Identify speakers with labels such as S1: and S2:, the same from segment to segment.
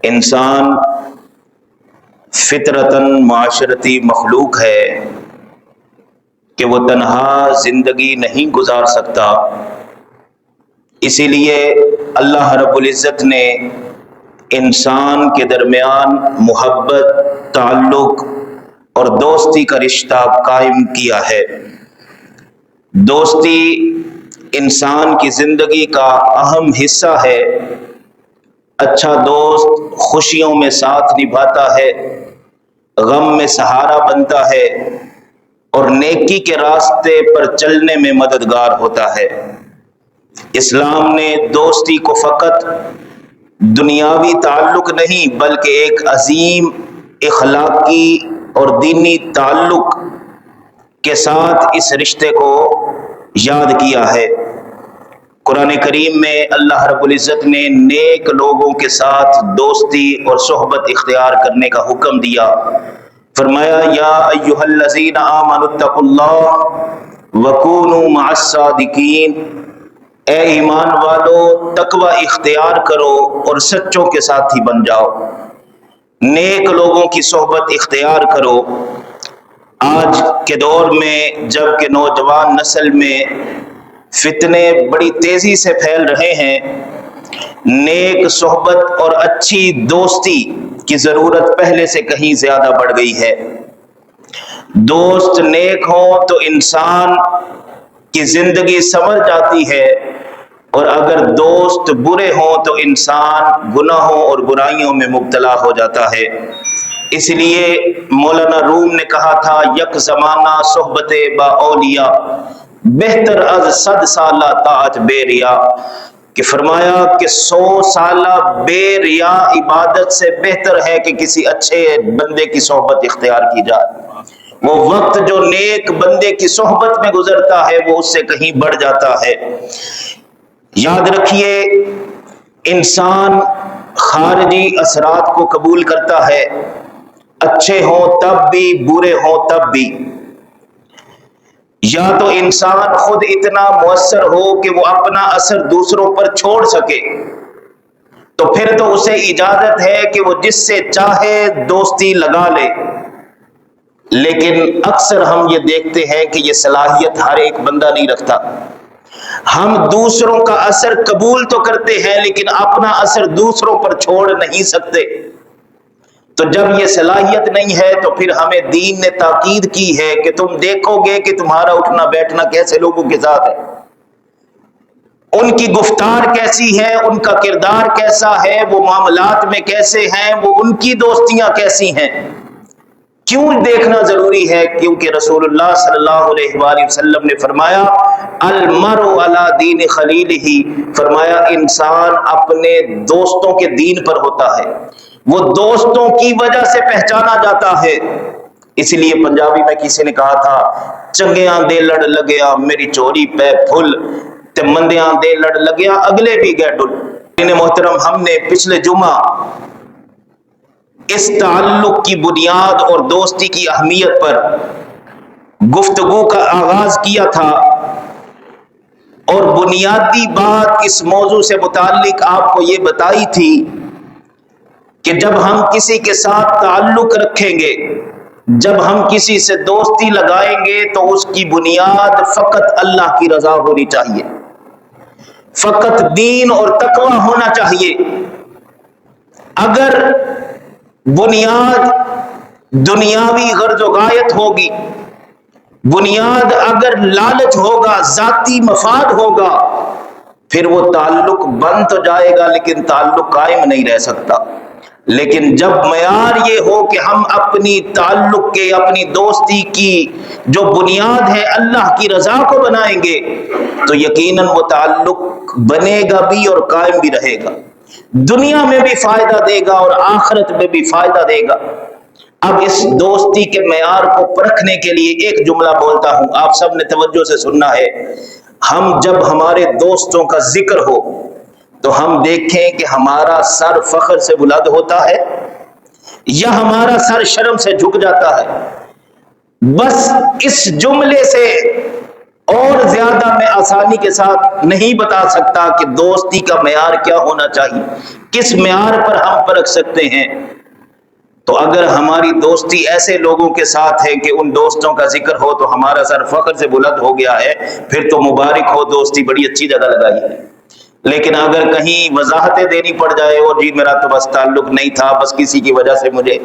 S1: انسان فطرتاً معاشرتی مخلوق ہے کہ وہ تنہا زندگی نہیں گزار سکتا، اسی لیے اللہ رب العزت نے انسان کے درمیان محبت، تعلق اور دوستی کا رشتہ قائم کیا ہے۔ دوستی انسان کی زندگی کا اہم حصہ ہے۔ اچھا دوست خوشیوں میں ساتھ نبھاتا ہے، غم میں سہارا بنتا ہے اور نیکی کے راستے پر چلنے میں مددگار ہوتا ہے۔ اسلام نے دوستی کو فقط دنیاوی تعلق نہیں بلکہ ایک عظیم اخلاقی اور دینی تعلق کے ساتھ اس رشتے کو یاد کیا ہے۔ قرآن کریم میں اللہ رب العزت نے نیک لوگوں کے ساتھ دوستی اور صحبت اختیار کرنے کا حکم دیا۔ فرمایا یا ایھا الذین آمنوا اتقوا اللہ وکونوا مع الصادقین، اے ایمان والو تقوی اختیار کرو اور سچوں کے ساتھی بن جاؤ، نیک لوگوں کی صحبت اختیار کرو۔ آج کے دور میں جب کہ نوجوان نسل میں فتنے بڑی تیزی سے پھیل رہے ہیں، نیک صحبت اور اچھی دوستی کی ضرورت پہلے سے کہیں زیادہ بڑھ گئی ہے۔ دوست نیک ہوں تو انسان کی زندگی سنور جاتی ہے، اور اگر دوست برے ہوں تو انسان گناہوں اور برائیوں میں مبتلا ہو جاتا ہے۔ اس لیے مولانا روم نے کہا تھا یک زمانہ صحبت با اولیاء بہتر از 100 سالہ طاعت بے ریا، کہ فرمایا کہ 100 سالہ بے ریا عبادت سے بہتر ہے کہ کسی اچھے بندے کی صحبت اختیار کی جائے۔ وہ وقت جو نیک بندے کی صحبت میں گزرتا ہے وہ اس سے کہیں بڑھ جاتا ہے۔ یاد رکھیے انسان خارجی اثرات کو قبول کرتا ہے، اچھے ہوں تب بھی برے ہوں تب بھی۔ یا تو انسان خود اتنا مؤثر ہو کہ وہ اپنا اثر دوسروں پر چھوڑ سکے، تو پھر تو اسے اجازت ہے کہ وہ جس سے چاہے دوستی لگا لے، لیکن اکثر ہم یہ دیکھتے ہیں کہ یہ صلاحیت ہر ایک بندہ نہیں رکھتا۔ ہم دوسروں کا اثر قبول تو کرتے ہیں لیکن اپنا اثر دوسروں پر چھوڑ نہیں سکتے۔ تو جب یہ صلاحیت نہیں ہے تو پھر ہمیں دین نے تاکید کی ہے کہ تم دیکھو گے کہ تمہارا اٹھنا بیٹھنا کیسے لوگوں کے ساتھ ہے، ان کی گفتار کیسی ہے، ان کا کردار کیسا ہے، وہ معاملات میں کیسے ہیں، وہ ان کی دوستیاں کیسی ہیں۔ کیوں دیکھنا ضروری ہے؟ کیونکہ رسول اللہ صلی اللہ علیہ وآلہ وسلم نے فرمایا المرء علی دین خلیلہ، فرمایا انسان اپنے دوستوں کے دین پر ہوتا ہے، وہ دوستوں کی وجہ سے پہچانا جاتا ہے۔ اس لیے پنجابی میں کسی نے کہا تھا چنگیاں دے لڑ لگیا میری چوری پہ پھل تے مندیاں دے لڑ لگیا اگلے بھی گئے ڈل۔ محترم ہم نے پچھلے جمعہ اس تعلق کی بنیاد اور دوستی کی اہمیت پر گفتگو کا آغاز کیا تھا، اور بنیادی بات اس موضوع سے متعلق آپ کو یہ بتائی تھی کہ جب ہم کسی کے ساتھ تعلق رکھیں گے، جب ہم کسی سے دوستی لگائیں گے تو اس کی بنیاد فقط اللہ کی رضا ہونی چاہیے، فقط دین اور تقوی ہونا چاہیے۔ اگر بنیاد دنیاوی غرض و غایت ہوگی، بنیاد اگر لالچ ہوگا، ذاتی مفاد ہوگا، پھر وہ تعلق بن تو جائے گا لیکن تعلق قائم نہیں رہ سکتا۔ لیکن جب معیار یہ ہو کہ ہم اپنی تعلق کے، اپنی دوستی کی جو بنیاد ہے اللہ کی رضا کو بنائیں گے تو یقیناً وہ تعلق بنے گا بھی اور قائم بھی رہے گا، دنیا میں بھی فائدہ دے گا اور آخرت میں بھی فائدہ دے گا۔ اب اس دوستی کے معیار کو پرکھنے کے لیے ایک جملہ بولتا ہوں، آپ سب نے توجہ سے سننا ہے۔ ہم جب ہمارے دوستوں کا ذکر ہو تو ہم دیکھیں کہ ہمارا سر فخر سے بلند ہوتا ہے یا ہمارا سر شرم سے جھک جاتا ہے۔ بس اس جملے سے اور زیادہ میں آسانی کے ساتھ نہیں بتا سکتا کہ دوستی کا معیار کیا ہونا چاہیے، کس معیار پر ہم پرکھ سکتے ہیں۔ تو اگر ہماری دوستی ایسے لوگوں کے ساتھ ہے کہ ان دوستوں کا ذکر ہو تو ہمارا سر فخر سے بلند ہو گیا ہے، پھر تو مبارک ہو، دوستی بڑی اچھی جگہ لگائی ہے۔ لیکن اگر کہیں وضاحتیں دینی پڑ جائے، اور جی میرا تو بس تعلق نہیں تھا، بس کسی کی وجہ سے مجھے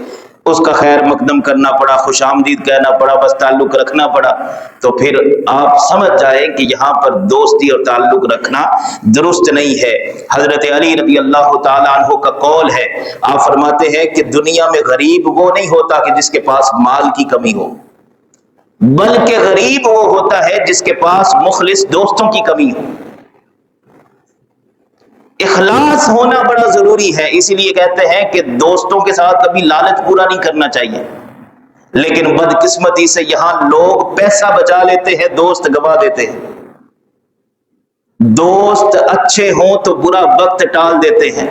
S1: اس کا خیر مقدم کرنا پڑا، خوش آمدید کہنا پڑا، بس تعلق رکھنا پڑا، تو پھر آپ سمجھ جائیں کہ یہاں پر دوستی اور تعلق رکھنا درست نہیں ہے۔ حضرت علی رضی اللہ تعالیٰ عنہ کا قول ہے، آپ فرماتے ہیں کہ دنیا میں غریب وہ نہیں ہوتا کہ جس کے پاس مال کی کمی ہو، بلکہ غریب وہ ہوتا ہے جس کے پاس مخلص دوستوں کی کمی ہو۔ اخلاص ہونا بڑا ضروری ہے، اسی لیے کہتے ہیں کہ دوستوں کے ساتھ کبھی لالچ پورا نہیں کرنا چاہیے۔ لیکن بدقسمتی سے یہاں لوگ پیسہ بچا لیتے ہیں، دوست گوا دیتے ہیں۔ دوست اچھے ہوں تو برا وقت ٹال دیتے ہیں،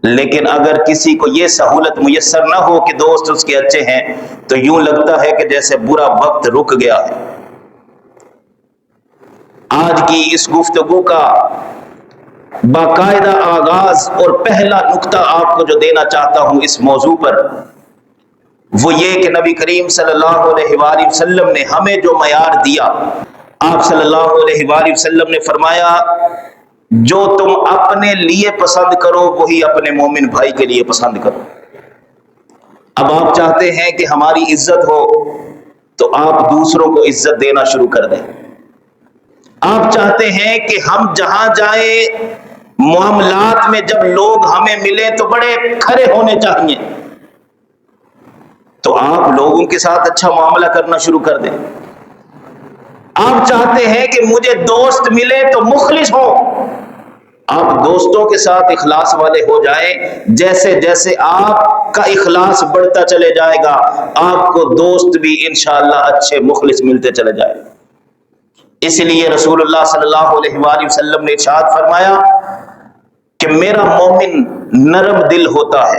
S1: لیکن اگر کسی کو یہ سہولت میسر نہ ہو کہ دوست اس کے اچھے ہیں تو یوں لگتا ہے کہ جیسے برا وقت رک گیا ہے۔ آج کی اس گفتگو کا باقاعدہ آغاز اور پہلا نقطہ آپ کو جو دینا چاہتا ہوں اس موضوع پر، وہ یہ کہ نبی کریم صلی اللہ علیہ وآلہ وسلم نے ہمیں جو معیار دیا، آپ صلی اللہ علیہ وآلہ وسلم نے فرمایا جو تم اپنے لیے پسند کرو وہی اپنے مومن بھائی کے لیے پسند کرو۔ اب آپ چاہتے ہیں کہ ہماری عزت ہو تو آپ دوسروں کو عزت دینا شروع کر دیں۔ آپ چاہتے ہیں کہ ہم جہاں جائیں معاملات میں جب لوگ ہمیں ملیں تو بڑے کھڑے ہونے چاہیے، تو آپ لوگوں کے ساتھ اچھا معاملہ کرنا شروع کر دیں۔ آپ چاہتے ہیں کہ مجھے دوست ملے تو مخلص ہو، آپ دوستوں کے ساتھ اخلاص والے ہو جائیں۔ جیسے جیسے آپ کا اخلاص بڑھتا چلے جائے گا، آپ کو دوست بھی انشاءاللہ اچھے مخلص ملتے چلے جائیں۔ اس لیے رسول اللہ صلی اللہ علیہ وآلہ وسلم نے ارشاد فرمایا کہ میرا مومن نرم دل ہوتا ہے،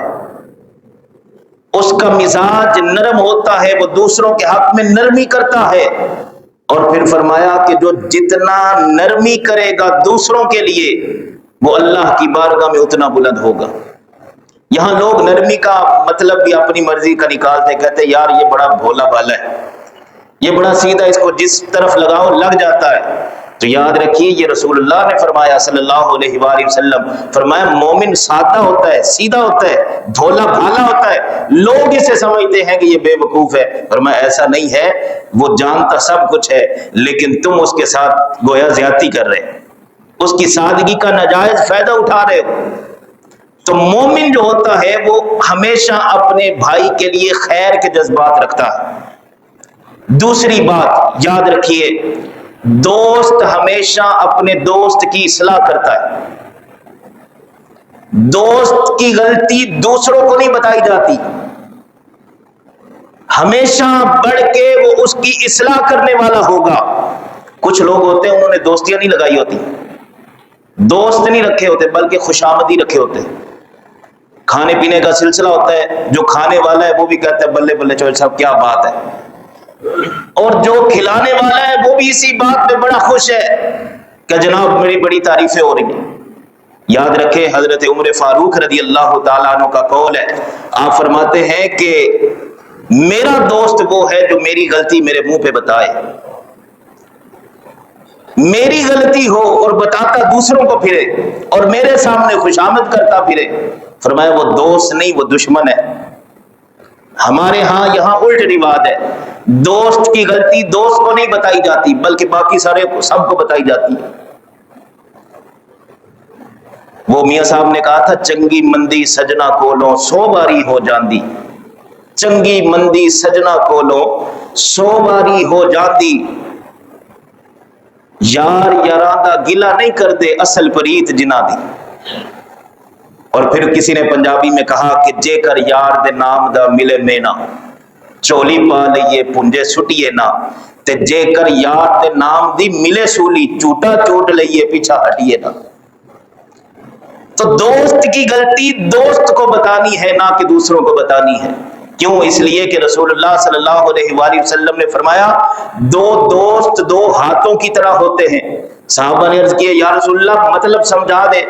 S1: اس کا مزاج نرم ہوتا ہے، وہ دوسروں کے حق میں نرمی کرتا ہے، اور پھر فرمایا کہ جو جتنا نرمی کرے گا دوسروں کے لیے وہ اللہ کی بارگاہ میں اتنا بلند ہوگا۔ یہاں لوگ نرمی کا مطلب بھی اپنی مرضی کا نکالتے، کہتے یار یہ بڑا بھولا بھالا ہے، یہ بڑا سیدھا، اس کو جس طرف لگاؤ لگ جاتا ہے۔ تو یاد رکھیے یہ رسول اللہ نے فرمایا صلی اللہ علیہ وآلہ وسلم، فرمایا مومن سادہ ہوتا ہے، سیدھا ہوتا ہے، بھولا بھالا ہوتا ہے۔ لوگ اسے سمجھتے ہیں کہ یہ بے وقوف ہے، فرمایا ایسا نہیں ہے، وہ جانتا سب کچھ ہے، لیکن تم اس کے ساتھ گویا زیادتی کر رہے، اس کی سادگی کا ناجائز فائدہ اٹھا رہے ہو۔ تو مومن جو ہوتا ہے وہ ہمیشہ اپنے بھائی کے لیے خیر کے جذبات رکھتا ہے۔ دوسری بات یاد رکھیے، دوست ہمیشہ اپنے دوست کی اصلاح کرتا ہے۔ دوست کی غلطی دوسروں کو نہیں بتائی جاتی، ہمیشہ بڑھ کے وہ اس کی اصلاح کرنے والا ہوگا۔ کچھ لوگ ہوتے ہیں انہوں نے دوستیاں نہیں لگائی ہوتی، دوست نہیں رکھے ہوتے بلکہ خوش آمدی رکھے ہوتے ہیں۔ کھانے پینے کا سلسلہ ہوتا ہے، جو کھانے والا ہے وہ بھی کہتا ہے بلے بلے چوہل صاحب کیا بات ہے، اور جو کھلانے والا ہے وہ بھی اسی بات پہ بڑا خوش ہے کہ جناب میری بڑی تعریفیں ہو رہی ہیں۔ یاد رکھیں حضرت عمر فاروق رضی اللہ تعالیٰ عنہ کا قول ہے، آپ فرماتے ہیں کہ میرا دوست وہ ہے جو میری غلطی میرے منہ پہ بتائے، میری غلطی ہو اور بتاتا دوسروں کو پھرے اور میرے سامنے خوشامد کرتا پھرے، فرمایا وہ دوست نہیں وہ دشمن ہے۔ ہمارے ہاں یہاں الٹ رواج ہے، دوست کی غلطی دوست کو نہیں بتائی جاتی بلکہ باقی سارے کو سب کو بتائی جاتی ہے۔ وہ میاں صاحب نے کہا تھا چنگی مندی سجنا کولوں 100 باری ہو جاندی، چنگی مندی سجنا کولوں 100 باری ہو جاندی، یار یاراں دا گلا نہیں کر دے اصل پریت جنا دی۔ اور پھر کسی نے پنجابی میں کہا کہ جے کر یار دے نام دا ملے مینا چولی پا لئیے پنجے سٹیے نا، تے جے کر یار دے نام دی ملے سولی چوٹا چوٹ لئیے پیچھا ہٹیے نا۔ تو دوست کی غلطی دوست کو بتانی ہے نہ کہ دوسروں کو بتانی ہے۔ کیوں؟ اس لیے کہ رسول اللہ صلی اللہ علیہ وآلہ وسلم نے فرمایا دو دوست دو ہاتھوں کی طرح ہوتے ہیں۔ صحابہ نے عرض کیا یا رسول اللہ مطلب سمجھا دے۔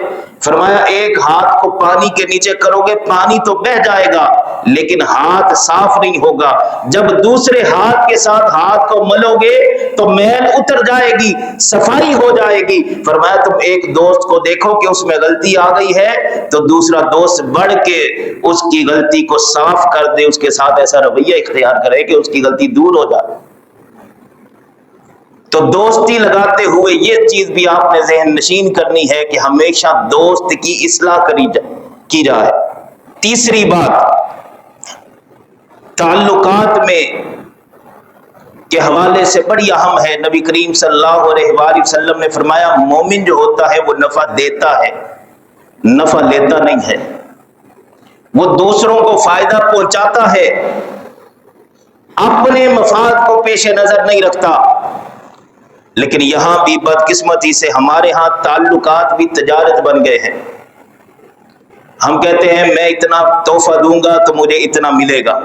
S1: فرمایا ایک ہاتھ کو پانی کے نیچے کرو گے پانی تو بہہ جائے گا لیکن ہاتھ صاف نہیں ہوگا، جب دوسرے ہاتھ کے ساتھ ہاتھ کو ملو گے تو میل اتر جائے گی، صفائی ہو جائے گی۔ فرمایا تم ایک دوست کو دیکھو کہ اس میں غلطی آ گئی ہے تو دوسرا دوست بڑھ کے اس کی غلطی کو صاف کر دے، اس کے ساتھ ایسا رویہ اختیار کرے کہ اس کی غلطی دور ہو جائے۔ تو دوستی لگاتے ہوئے یہ چیز بھی آپ نے ذہن نشین کرنی ہے کہ ہمیشہ دوست کی اصلاح کی جائے۔ تیسری بات تعلقات میں کے حوالے سے بڑی اہم ہے، نبی کریم صلی اللہ علیہ وآلہ وسلم نے فرمایا مومن جو ہوتا ہے وہ نفع دیتا ہے، نفع لیتا نہیں ہے، وہ دوسروں کو فائدہ پہنچاتا ہے، اپنے مفاد کو پیش نظر نہیں رکھتا۔ لیکن یہاں بھی بدقسمتی سے ہمارے ہاں تعلقات بھی تجارت بن گئے ہیں۔ ہم کہتے ہیں میں اتنا تحفہ دوں گا تو مجھے اتنا ملے گا،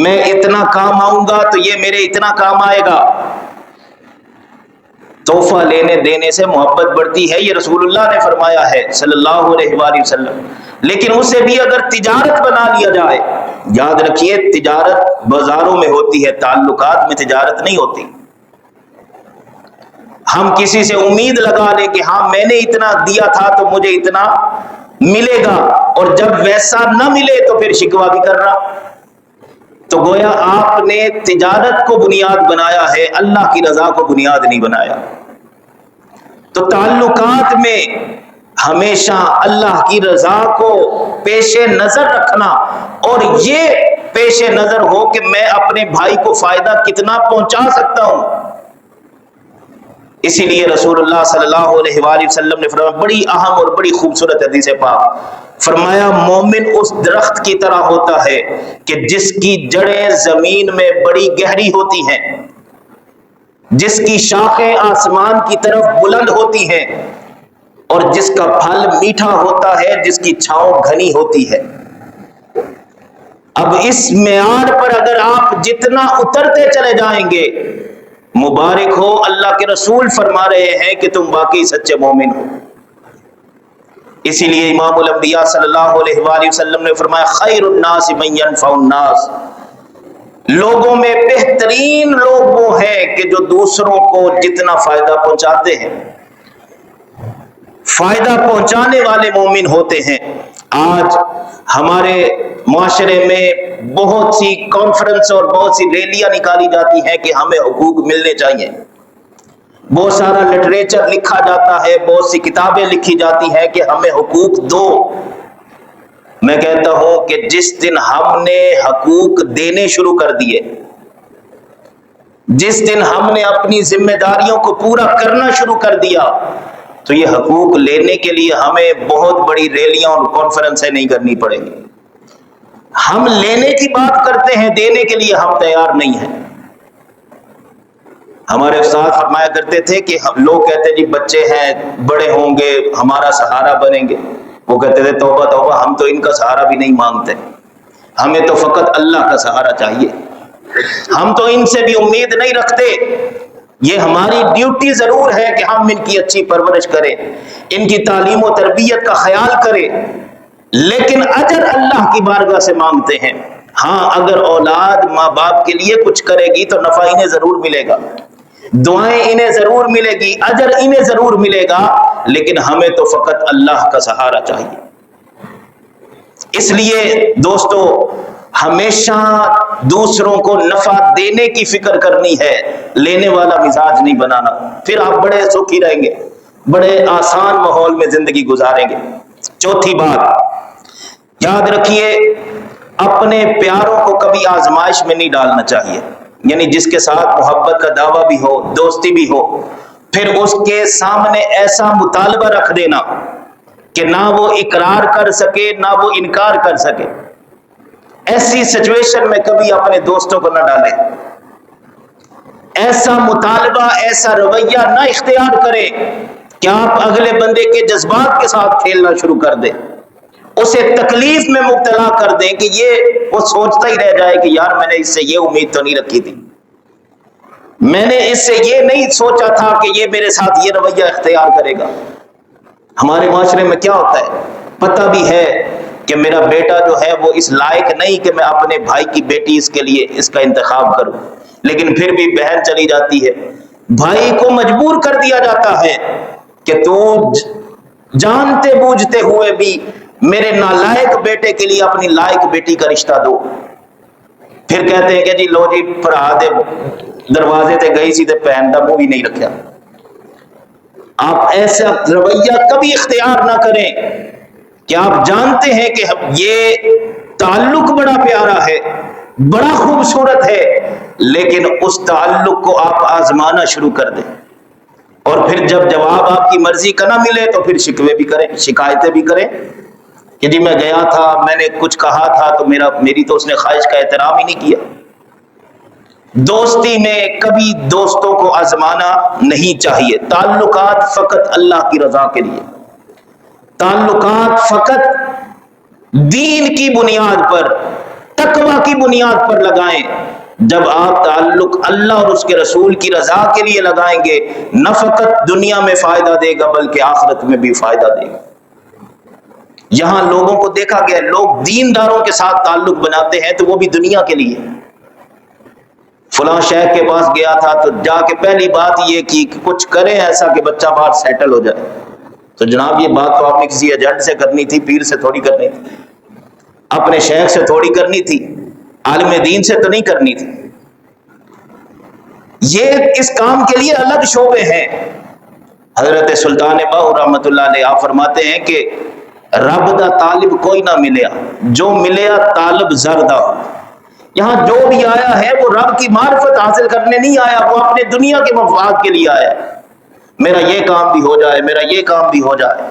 S1: میں اتنا کام آؤں گا تو یہ میرے اتنا کام آئے گا۔ تحفہ لینے دینے سے محبت بڑھتی ہے، یہ رسول اللہ نے فرمایا ہے صلی اللہ علیہ وآلہ وسلم۔ لیکن اسے بھی اگر تجارت بنا لیا جائے، یاد رکھیے تجارت بازاروں میں ہوتی ہے، تعلقات میں تجارت نہیں ہوتی۔ ہم کسی سے امید لگا لیں کہ ہاں میں نے اتنا دیا تھا تو مجھے اتنا ملے گا، اور جب ویسا نہ ملے تو پھر شکوہ بھی کر رہا، تو گویا آپ نے تجارت کو بنیاد بنایا ہے، اللہ کی رضا کو بنیاد نہیں بنایا۔ تو تعلقات میں ہمیشہ اللہ کی رضا کو پیش نظر رکھنا، اور یہ پیش نظر ہو کہ میں اپنے بھائی کو فائدہ کتنا پہنچا سکتا ہوں۔ اسی لیے رسول اللہ صلی اللہ علیہ وآلہ وسلم نے فرمایا بڑی اہم اور بڑی خوبصورت حدیث پاک، فرمایا مومن اس درخت کی طرح ہوتا ہے کہ جس کی جڑیں زمین میں بڑی گہری ہوتی ہیں، جس کی شاخیں آسمان کی طرف بلند ہوتی ہیں، اور جس کا پھل میٹھا ہوتا ہے، جس کی چھاؤں گھنی ہوتی ہے۔ اب اس معیار پر اگر آپ جتنا اترتے چلے جائیں گے، مبارک ہو، اللہ کے رسول فرما رہے ہیں کہ تم واقعی سچے مومن ہو۔ اسی لیے امام الانبیاء صلی اللہ علیہ وآلہ وسلم نے فرمایا خیر الناس من ينفع الناس، لوگوں میں بہترین لوگ وہ ہیں کہ جو دوسروں کو جتنا فائدہ پہنچاتے ہیں، فائدہ پہنچانے والے مومن ہوتے ہیں۔ آج ہمارے معاشرے میں بہت سی کانفرنس اور بہت سی ریلیاں نکالی جاتی ہیں کہ ہمیں حقوق ملنے چاہیے، بہت سارا لٹریچر لکھا جاتا ہے، بہت سی کتابیں لکھی جاتی ہیں کہ ہمیں حقوق دو۔ میں کہتا ہوں کہ جس دن ہم نے حقوق دینے شروع کر دیے، جس دن ہم نے اپنی ذمہ داریوں کو پورا کرنا شروع کر دیا، تو یہ حقوق لینے کے لیے ہمیں بہت بڑی ریلیاں اور کانفرنسیں نہیں کرنی پڑیں گی۔ ہم لینے کی بات کرتے ہیں، دینے کے لیے ہم تیار نہیں ہیں۔ ہمارے استاد فرمایا کرتے تھے کہ لوگ کہتے ہیں جی بچے ہیں، بڑے ہوں گے ہمارا سہارا بنیں گے، وہ کہتے تھے توبہ توبہ، ہم تو ان کا سہارا بھی نہیں مانگتے، ہمیں تو فقط اللہ کا سہارا چاہیے، ہم تو ان سے بھی امید نہیں رکھتے۔ یہ ہماری ڈیوٹی ضرور ہے کہ ہم ان کی اچھی پرورش کریں، ان کی تعلیم و تربیت کا خیال کریں، لیکن اجر اللہ کی بارگاہ سے مانگتے ہیں۔ ہاں اگر اولاد ماں باپ کے لیے کچھ کرے گی تو نفع انہیں ضرور ملے گا، دعائیں انہیں ضرور ملے گی، اجر انہیں ضرور ملے گا، لیکن ہمیں تو فقط اللہ کا سہارا چاہیے۔ اس لیے دوستو ہمیشہ دوسروں کو نفع دینے کی فکر کرنی ہے، لینے والا مزاج نہیں بنانا، پھر آپ بڑے سکھی رہیں گے، بڑے آسان ماحول میں زندگی گزاریں گے۔ چوتھی بات یاد رکھیے، اپنے پیاروں کو کبھی آزمائش میں نہیں ڈالنا چاہیے، یعنی جس کے ساتھ محبت کا دعویٰ بھی ہو، دوستی بھی ہو، پھر اس کے سامنے ایسا مطالبہ رکھ دینا کہ نہ وہ اقرار کر سکے نہ وہ انکار کر سکے، ایسی سچویشن میں کبھی اپنے دوستوں کو نہ ڈالیں، ایسا مطالبہ ایسا رویہ نہ اختیار کریں کہ آپ اگلے بندے کے جذبات کے ساتھ کھیلنا شروع کر دیں، اسے تکلیف میں مبتلا کر دیں کہ وہ سوچتا ہی رہ جائے کہ یار میں نے اس سے یہ امید تو نہیں رکھی تھی، میں نے اس سے یہ نہیں سوچا تھا کہ یہ میرے ساتھ یہ رویہ اختیار کرے گا۔ ہمارے معاشرے میں کیا ہوتا ہے، پتہ بھی ہے کہ میرا بیٹا جو ہے وہ اس لائق نہیں کہ میں اپنے بھائی کی بیٹی اس کے لیے اس کا انتخاب کروں، لیکن پھر بھی بہن چلی جاتی ہے، بھائی کو مجبور کر دیا جاتا ہے کہ تو جانتے بوجھتے ہوئے بھی میرے نالائق بیٹے کے لیے اپنی لائق بیٹی کا رشتہ دو۔ پھر کہتے ہیں کہ جی لو جی پڑھا دے دروازے تے گئی سی تے پہن دا منہ بھی نہیں رکھا۔ آپ ایسا رویہ کبھی اختیار نہ کریں کہ آپ جانتے ہیں کہ یہ تعلق بڑا پیارا ہے، بڑا خوبصورت ہے، لیکن اس تعلق کو آپ آزمانا شروع کر دیں، اور پھر جب جواب آپ کی مرضی کا نہ ملے تو پھر شکوے بھی کریں، شکایتیں بھی کریں کہ جی میں گیا تھا، میں نے کچھ کہا تھا تو میری تو اس نے خواہش کا احترام ہی نہیں کیا۔ دوستی میں کبھی دوستوں کو آزمانا نہیں چاہیے۔ تعلقات فقط اللہ کی رضا کے لیے، تعلقات فقط دین کی بنیاد پر، تقوی کی بنیاد پر لگائیں۔ جب آپ تعلق اللہ اور اس کے رسول کی رضا کے لیے لگائیں گے، نہ فقط دنیا میں فائدہ دے گا بلکہ آخرت میں بھی فائدہ دے گا۔ یہاں لوگوں کو دیکھا گیا، لوگ دینداروں کے ساتھ تعلق بناتے ہیں تو وہ بھی دنیا کے لیے۔ فلاں شیخ کے پاس گیا تھا تو جا کے پہلی بات یہ کی کہ کچھ کریں ایسا کہ بچہ باہر سیٹل ہو جائے۔ تو جناب یہ بات تو آپ نے کسی ایجنٹ سے کرنی تھی، پیر سے تھوڑی کرنی تھی، اپنے شیخ سے تھوڑی کرنی تھی، عالم دین سے تو نہیں کرنی تھی۔ یہ اس کام کے لیے الگ شعبے ہیں۔ حضرت سلطان باہو رحمۃ اللہ علیہ آپ فرماتے ہیں کہ رب دا طالب کوئی نہ ملیا، جو ملیا طالب زردہ ہو۔ یہاں جو بھی آیا ہے وہ رب کی معرفت حاصل کرنے نہیں آیا، وہ اپنے دنیا کے مفاد کے لیے آیا، میرا یہ کام بھی ہو جائے، میرا یہ کام بھی ہو جائے۔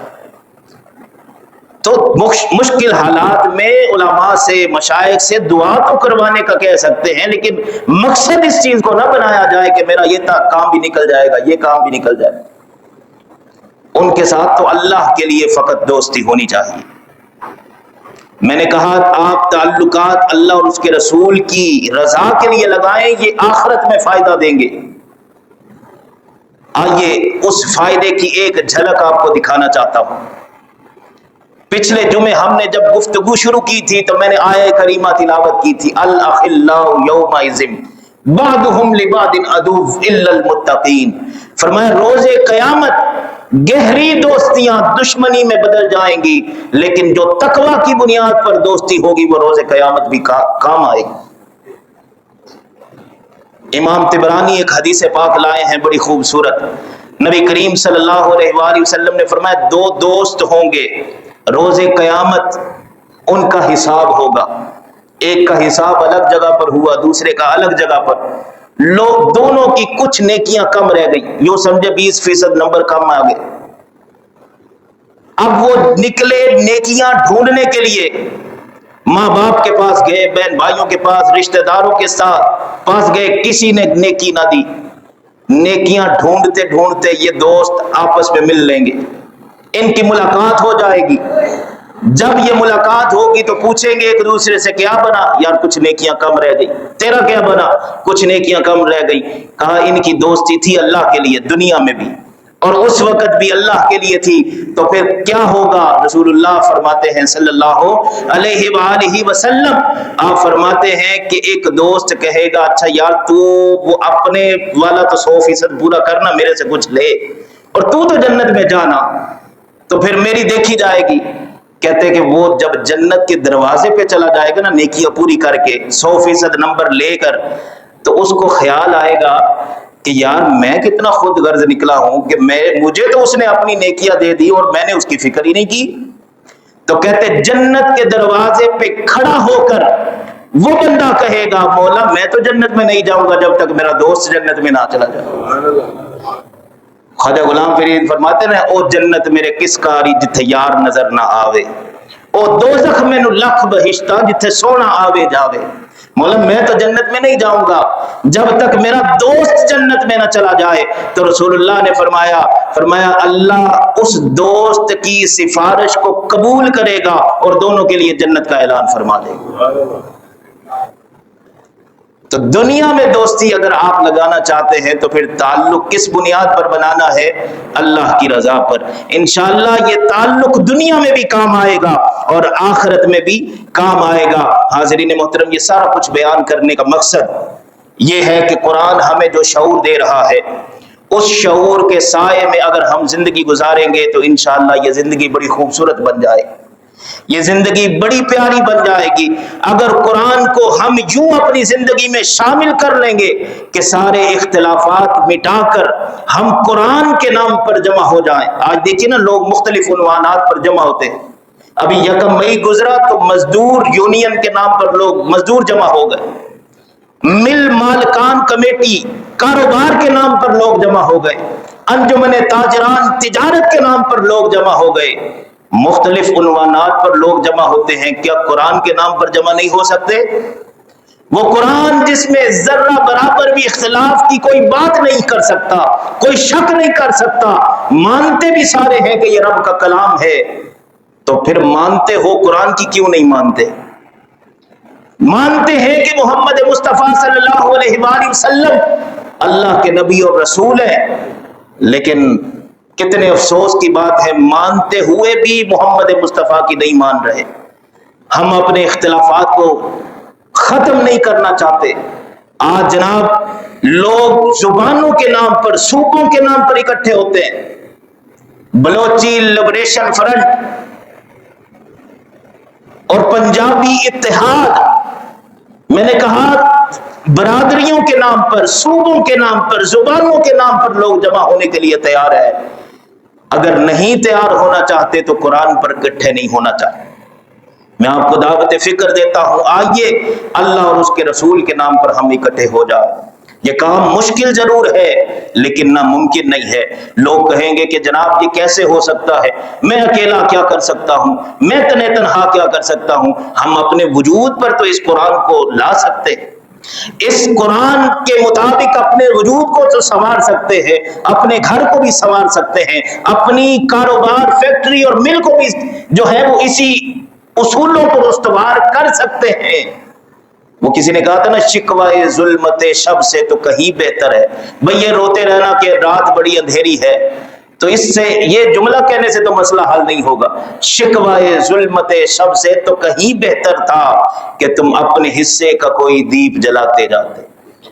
S1: تو مشکل حالات میں علماء سے، مشائخ سے دعا تو کروانے کا کہہ سکتے ہیں، لیکن مقصد اس چیز کو نہ بنایا جائے کہ میرا یہ کام بھی نکل جائے گا، یہ کام بھی نکل جائے گا۔ ان کے ساتھ تو اللہ کے لیے فقط دوستی ہونی چاہیے۔ میں نے کہا آپ تعلقات اللہ اور اس کے رسول کی رضا کے لیے لگائیں، یہ آخرت میں فائدہ دیں گے۔ آئیے اس فائدے کی ایک جھلک آپ کو دکھانا چاہتا ہوں۔ پچھلے جمعے ہم نے جب گفتگو شروع کی تھی تو میں نے آیہ کریمہ تلاوت کی تھی، الاخلاء یومئذ بعضهم لبعض عدو الا المتقین۔ فرمایا روز قیامت گہری دوستیاں دشمنی میں بدل جائیں گی، لیکن جو تقوی کی بنیاد پر دوستی ہوگی وہ روز قیامت بھی کام آئے گی۔ امام طبرانی ایک حدیث پاک لائے ہیں بڑی خوبصورت۔ نبی کریم صلی اللہ علیہ وآلہ وسلم نے فرمایا دو دوست ہوں گے روز قیامت، ان کا حساب ہوگا، ایک کا حساب الگ جگہ پر ہوا، دوسرے کا الگ جگہ پر، لوگ دونوں کی کچھ نیکیاں کم رہ گئی، یوں سمجھے 20% نمبر کم آ گئے۔ اب وہ نکلے نیکیاں ڈھونڈنے کے لیے، ماں باپ کے پاس گئے، بہن بھائیوں کے پاس، رشتہ داروں کے ساتھ پاس گئے، کسی نے نیکی نہ دی۔ نیکیاں ڈھونڈتے ڈھونڈتے یہ دوست آپس میں مل لیں گے، ان کی ملاقات ہو جائے گی۔ جب یہ ملاقات ہوگی تو پوچھیں گے ایک دوسرے سے کیا بنا، یار کچھ نیکیاں کم رہ گئی، تیرا کیا بنا، کچھ نیکیاں کم رہ گئی۔ کہا ان کی دوستی تھی اللہ کے لیے دنیا میں بھی، اور اس وقت بھی اللہ کے لیے تھی، تو پھر کیا ہوگا؟ رسول اللہ فرماتے ہیں صلی اللہ علیہ وآلہ وسلم، آپ فرماتے ہیں کہ ایک دوست کہے گا اچھا یار تو وہ اپنے والا تو 100% پورا کرنا، میرے سے کچھ لے، اور تو جنت میں جانا، تو پھر میری دیکھی جائے گی۔ کہتے کہ وہ جب جنت کے دروازے پہ چلا جائے گا نا نیکیاں پوری کر کے 100% نمبر لے کر، تو اس کو خیال آئے گا کہ یار میں کتنا خود غرض نکلا ہوں کہ مجھے تو اس نے اپنی نیکیاں دے دی اور میں نے اس کی فکر ہی نہیں کی۔ تو کہتے جنت کے دروازے پہ کھڑا ہو کر وہ بندہ کہے گا مولا میں تو جنت میں نہیں جاؤں گا جب تک میرا دوست جنت میں نہ چلا جائے۔ خواجہ غلام فرید فرماتے ہیں او جنت میرے کس کاری جتھے یار نظر نہ آوے، او دوزخ مینوں لکھ بہشتہ جتھے سونا آوے جاوے۔ مولا میں تو جنت میں نہیں جاؤں گا جب تک میرا دوست جنت میں نہ چلا جائے. تو رسول اللہ نے فرمایا اللہ اس دوست کی سفارش کو قبول کرے گا اور دونوں کے لیے جنت کا اعلان فرما دے گا. تو دنیا میں دوستی اگر آپ لگانا چاہتے ہیں تو پھر تعلق کس بنیاد پر بنانا ہے؟ اللہ کی رضا پر. انشاءاللہ یہ تعلق دنیا میں بھی کام آئے گا اور آخرت میں بھی کام آئے گا. حاضرین محترم، یہ سارا کچھ بیان کرنے کا مقصد یہ ہے کہ قرآن ہمیں جو شعور دے رہا ہے اس شعور کے سائے میں اگر ہم زندگی گزاریں گے تو انشاءاللہ یہ زندگی بڑی خوبصورت بن جائے گی، یہ زندگی بڑی پیاری بن جائے گی. اگر قرآن کو ہم یوں اپنی زندگی میں شامل کر لیں گے کہ سارے اختلافات مٹا کر ہم قرآن کے نام پر جمع ہو جائیں. آج دیکھیے نا، لوگ مختلف عنوانات پر جمع ہوتے ہیں. ابھی 1 مئی گزرا تو مزدور یونین کے نام پر لوگ مزدور جمع ہو گئے، مل مالکان کمیٹی کاروبار کے نام پر لوگ جمع ہو گئے، انجمن تاجران تجارت کے نام پر لوگ جمع ہو گئے. مختلف عنوانات پر لوگ جمع ہوتے ہیں، کیا قرآن کے نام پر جمع نہیں ہو سکتے؟ وہ قرآن جس میں ذرہ برابر بھی اختلاف کی کوئی بات نہیں کر سکتا، کوئی شک نہیں کر سکتا، مانتے بھی سارے ہیں کہ یہ رب کا کلام ہے، تو پھر مانتے ہو قرآن کی کیوں نہیں مانتے؟ مانتے ہیں کہ محمد مصطفیٰ صلی اللہ علیہ وآلہ وسلم اللہ کے نبی اور رسول ہیں، لیکن کتنے افسوس کی بات ہے مانتے ہوئے بھی محمد مصطفیٰ کی نہیں مان رہے. ہم اپنے اختلافات کو ختم نہیں کرنا چاہتے. آج جناب لوگ زبانوں کے نام پر، صوبوں کے نام پر اکٹھے ہوتے ہیں. بلوچی لبریشن فرنٹ اور پنجابی اتحاد، میں نے کہا برادریوں کے نام پر، صوبوں کے نام پر، زبانوں کے نام پر لوگ جمع ہونے کے لیے تیار ہے. اگر نہیں تیار ہونا چاہتے تو قرآن پر اکٹھے نہیں ہونا چاہتے. میں آپ کو دعوت فکر دیتا ہوں، آئیے اللہ اور اس کے رسول کے نام پر ہم اکٹھے ہو جائیں. یہ کام مشکل ضرور ہے لیکن ناممکن نہیں ہے. لوگ کہیں گے کہ جناب یہ کیسے ہو سکتا ہے، میں اکیلا کیا کر سکتا ہوں، میں تنہا کیا کر سکتا ہوں. ہم اپنے وجود پر تو اس قرآن کو لا سکتے ہیں، اس قرآن کے مطابق اپنے وجود کو تو سنوار سکتے ہیں، اپنے گھر کو بھی سنوار سکتے ہیں، اپنی کاروبار فیکٹری اور مل کو بھی جو ہے وہ اسی اصولوں کو استوار کر سکتے ہیں. وہ کسی نے کہا تھا نا، شکوائے ظلمت شب سے تو کہیں بہتر ہے. بھئی یہ روتے رہنا کہ رات بڑی اندھیری ہے، تو اس سے یہ جملہ کہنے سے تو مسئلہ حل نہیں ہوگا. شکوائے ظلمت شب سے تو کہیں بہتر تھا کہ تم اپنے حصے کا کوئی دیپ جلاتے جاتے.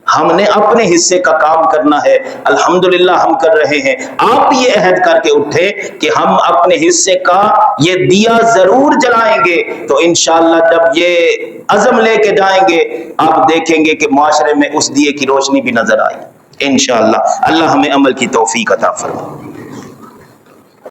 S1: ہم نے اپنے حصے کا کام کرنا ہے، الحمدللہ ہم کر رہے ہیں. آپ یہ عہد کر کے اٹھے کہ ہم اپنے حصے کا یہ دیا ضرور جلائیں گے. تو انشاءاللہ جب یہ عزم لے کے جائیں گے آپ دیکھیں گے کہ معاشرے میں اس دیے کی روشنی بھی نظر آئے انشاءاللہ. اللہ ہمیں عمل کی توفیق عطا فرمائے.